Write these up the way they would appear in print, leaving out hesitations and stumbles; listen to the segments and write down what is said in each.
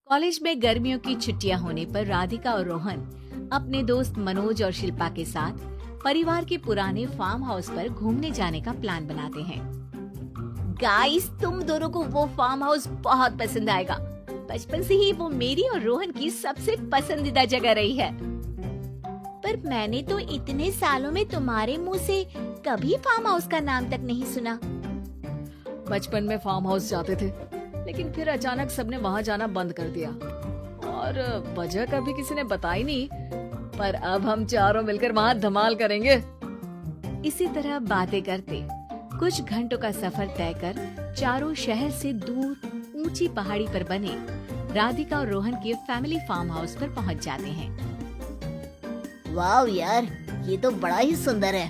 College में गर्मियों की छुट्टियां होने पर राधिका और रोहन अपने दोस्त मनोज और शिल्पा के साथ परिवार के पुराने फार्म हाउस पर घूमने जाने का प्लान बनाते हैं। गाइस, तुम दोनों को वो फार्म हाउस बहुत पसंद आएगा। बचपन से ही वो मेरी और रोहन की सबसे पसंदीदा जगह रही है। पर मैंने तो इतने सालों में तुम्हारे मुंह से कभी फार्म हाउस का नाम तक नहीं सुना। बचपन में फार्म हाउस जाते थे, लेकिन फिर अचानक सबने वहाँ जाना बंद कर दिया और वजह कभी किसी ने बताई नहीं। पर अब हम चारों मिलकर वहाँ धमाल करेंगे। इसी तरह बातें करते कुछ घंटों का सफर तय कर चारों शहर से दूर ऊंची पहाड़ी पर बने राधिका और रोहन के फैमिली फार्म हाउस पर पहुंच जाते हैं। वाव यार, ये तो बड़ा ही सुंदर है।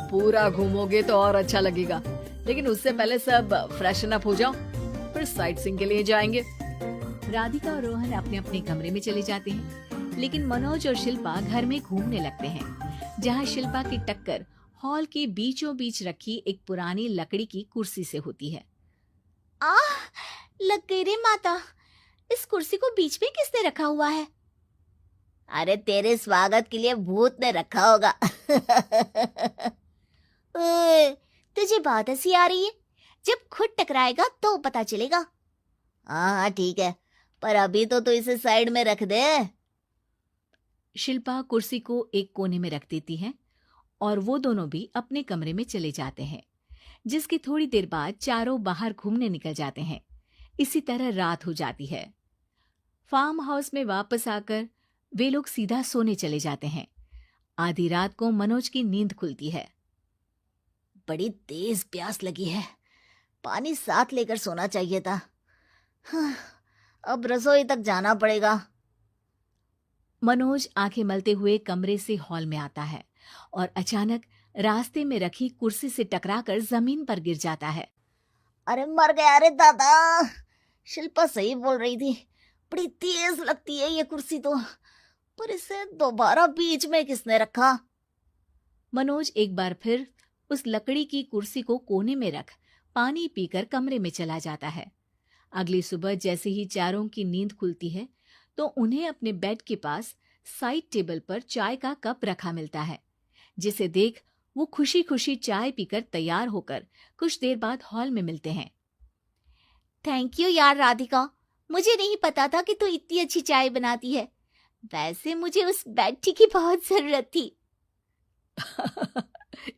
पूरा घूमोगे तो और अच्छा लगेगा, लेकिन उससे पहले सब फ्रेशन अप हो जाओ, फिर साइट सीइंग के लिए जाएंगे। राधिका और रोहन अपने अपने कमरे में चले जाते हैं, लेकिन मनोज और शिल्पा घर में घूमने लगते हैं, जहाँ शिल्पा की टक्कर हॉल के बीचों बीच रखी एक पुरानी लकड़ी की कुर्सी से होती है। आह, लग गई रे माता, इस कुर्सी को बीच में किसने रखा हुआ है? अरे तेरे स्वागत के लिए भूत ने रखा होगा। ओए, तुझे बहुत हंसी आ रही है। जब खुद टकराएगा तो पता चलेगा। हाँ ठीक है, पर अभी तो इसे साइड में रख दे। शिल्पा कुर्सी को एक कोने में रख देती है और वो दोनों भी अपने कमरे में चले जाते हैं, जिसकी थोड़ी देर बाद चारों बाहर घूमने निकल जाते हैं। इसी तरह रात हो जाती है। फार्म हाउस में वापस आकर वे लोग सीधा सोने चले जाते हैं। आधी रात को मनोज की नींद खुलती है। बड़ी तेज प्यास लगी है, पानी साथ लेकर सोना चाहिए था। अब रसोई तक जाना पड़ेगा। मनोज आंखें मलते हुए कमरे से हॉल में आता है और अचानक रास्ते में रखी कुर्सी से टकराकर जमीन पर गिर जाता है। अरे मर गया रे दादा। शिल्पा सही बोल रही थी, बड़ी तेज लगती है ये कुर्सी तो, पर इसे दोबारा बीच में किसने रखा? मनोज एक बार फिर उस लकड़ी की कुर्सी को कोने में रख पानी पीकर कमरे में चला जाता है। अगली सुबह जैसे ही चारों की नींद खुलती है तो उन्हें अपने बेड के पास साइड टेबल पर चाय का कप रखा मिलता है, जिसे देख वो खुशी खुशी चाय पीकर तैयार होकर कुछ देर बाद हॉल में मिलते हैं। थैंक यू यार राधिका, मुझे नहीं पता था कि तू इतनी अच्छी चाय बनाती है। वैसे मुझे उस बेड टी की बहुत जरूरत थी।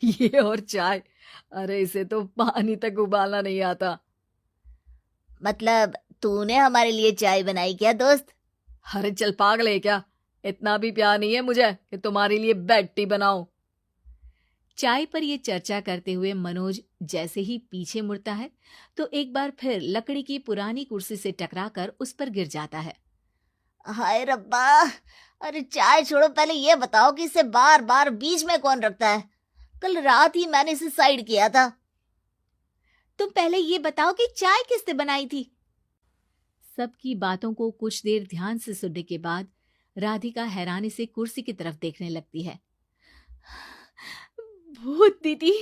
ये और चाय, अरे इसे तो पानी तक उबालना नहीं आता। मतलब तूने हमारे लिए चाय बनाई क्या दोस्त? अरे चल पागल है क्या, इतना भी प्यार नहीं है मुझे कि तुम्हारे लिए बेड टी बनाऊं। चाय पर ये चर्चा करते हुए मनोज जैसे ही पीछे मुड़ता है तो एक बार फिर लकड़ी की पुरानी कुर्सी से टकराकर उस पर गिर जाता है। हाय रब्बा, अरे चाय छोड़ो, पहले ये बताओ कि इसे बार बार बीच में कौन रखता है? कल रात ही मैंने इसे साइड किया था। तुम पहले ये बताओ कि चाय किसने बनाई थी? सबकी बातों को कुछ देर ध्यान से सुनने के बाद राधिका हैरानी से कुर्सी की तरफ देखने लगती है। भूत दीदी।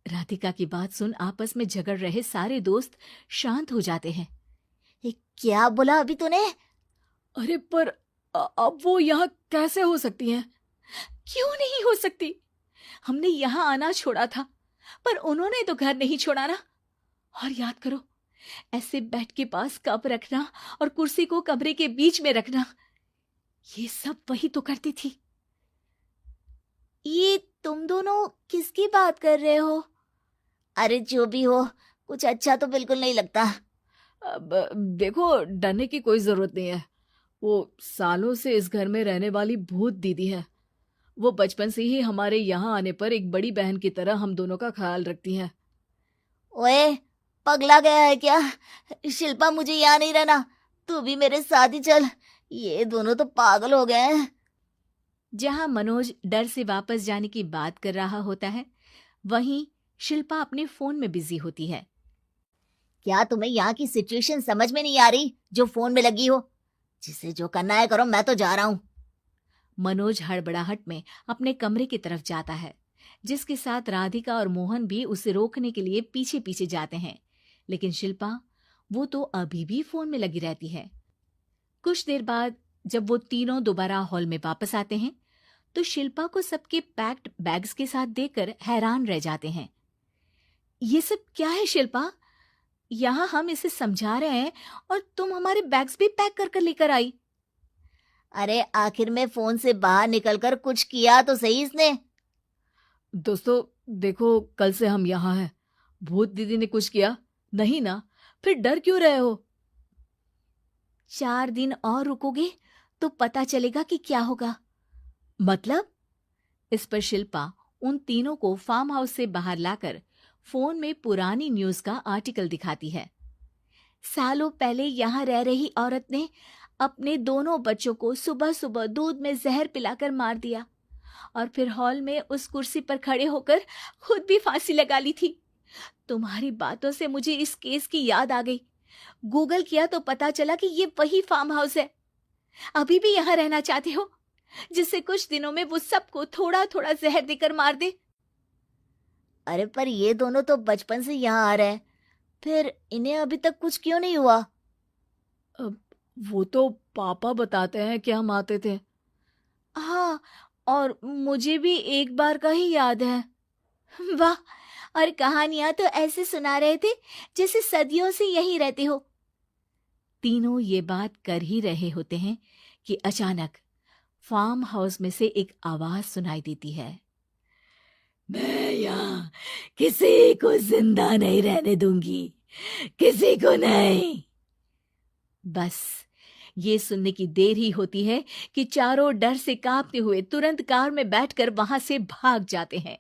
राधिका की बात सुन आपस में झगड़ रहे सारे दोस्त शांत हो जाते हैं। क्या बोला अभी तूने? अरे पर अब वो यहाँ कैसे हो सकती हैं? क्यों नहीं हो सकती? हमने यहाँ आना छोड़ा था, पर उन्होंने तो घर नहीं छोड़ा ना। और याद करो, ऐसे बेड के पास कप रखना और कुर्सी को कमरे के बीच में रखना, ये सब वही तो करती थी। ये तुम दोनों किसकी बात कर रहे हो? अरे जो भी हो, कुछ अच्छा तो बिल्कुल नहीं लगता। अब देखो, डरने की कोई जरूरत नहीं है। वो सालों से इस घर में रहने वाली भूत दीदी है। वो बचपन से ही हमारे यहाँ आने पर एक बड़ी बहन की तरह हम दोनों का ख्याल रखती हैं। ओए, पगला गया है क्या? शिल्पा, मुझे यहाँ नहीं रहना, तू भी मेरे साथ ही चल। ये दोनों तो पागल हो गए हैं। जहां मनोज डर से वापस जाने की बात कर रहा होता है, वहीं शिल्पा अपने फोन में बिजी होती है। क्या तुम्हें यहाँ की सिचुएशन समझ में नहीं आ रही जो फोन में लगी हो? जिसे जो करना है करो, मैं तो जा रहा हूँ। मनोज हड़बड़ाहट में अपने कमरे की तरफ जाता है, जिसके साथ राधिका और मोहन भी उसे रोकने के लिए पीछे पीछे जाते हैं, लेकिन शिल्पा वो तो अभी भी फोन में लगी रहती है। कुछ देर बाद जब वो तीनों दोबारा हॉल में वापस आते हैं तो शिल्पा को सबके पैक्ड बैग्स के साथ देखकर हैरान रह जाते हैं। ये सब क्या है शिल्पा? यहाँ हम इसे समझा रहे हैं और तुम हमारे बैग्स भी पैक कर कर लेकर आई। अरे आखिर में फोन से बाहर निकलकर कुछ किया तो सही इसने। दोस्तों देखो, कल से हम यहाँ हैं। भूत दीदी ने कुछ किया नहीं ना? फिर डर क्यों रहे हो? 4 दिन और रुकोगे तो पता चलेगा कि क्या होगा। मतलब? इस पर शिल्पा उन तीनों को फार्म हाउस से बाहर लाकर फोन में पुरानी न्यूज का आर्टिकल दिखाती है। सालों पहले यहाँ रह रही औरत ने अपने दोनों बच्चों को सुबह सुबह दूध में जहर पिलाकर मार दिया और फिर हॉल में उस कुर्सी पर खड़े होकर खुद भी फांसी लगा ली थी। तुम्हारी बातों से मुझे इस केस की याद आ गई। गूगल किया तो पता चला कि ये वही फार्म हाउस है। अभी भी यहाँ रहना चाहते हो जिससे कुछ दिनों में वो सबको थोड़ा थोड़ा जहर देकर मार दे? अरे पर ये दोनों तो बचपन से यहाँ आ रहे हैं, फिर इन्हें अभी तक कुछ क्यों नहीं हुआ? वो तो पापा बताते हैं कि हम आते थे। हाँ, और मुझे भी एक बार का ही याद है। वाह, और कहानियां तो ऐसे सुना रहे थे जैसे सदियों से यहीं रहते हो। तीनों ये बात कर ही रहे होते हैं कि अचानक फार्म हाउस में से एक आवाज सुनाई देती है। मैं यहाँ किसी को जिंदा नहीं रहने दूंगी, किसी को नहीं। बस ये सुनने की देर ही होती है कि चारों डर से कांपते हुए तुरंत कार में बैठकर वहां से भाग जाते हैं।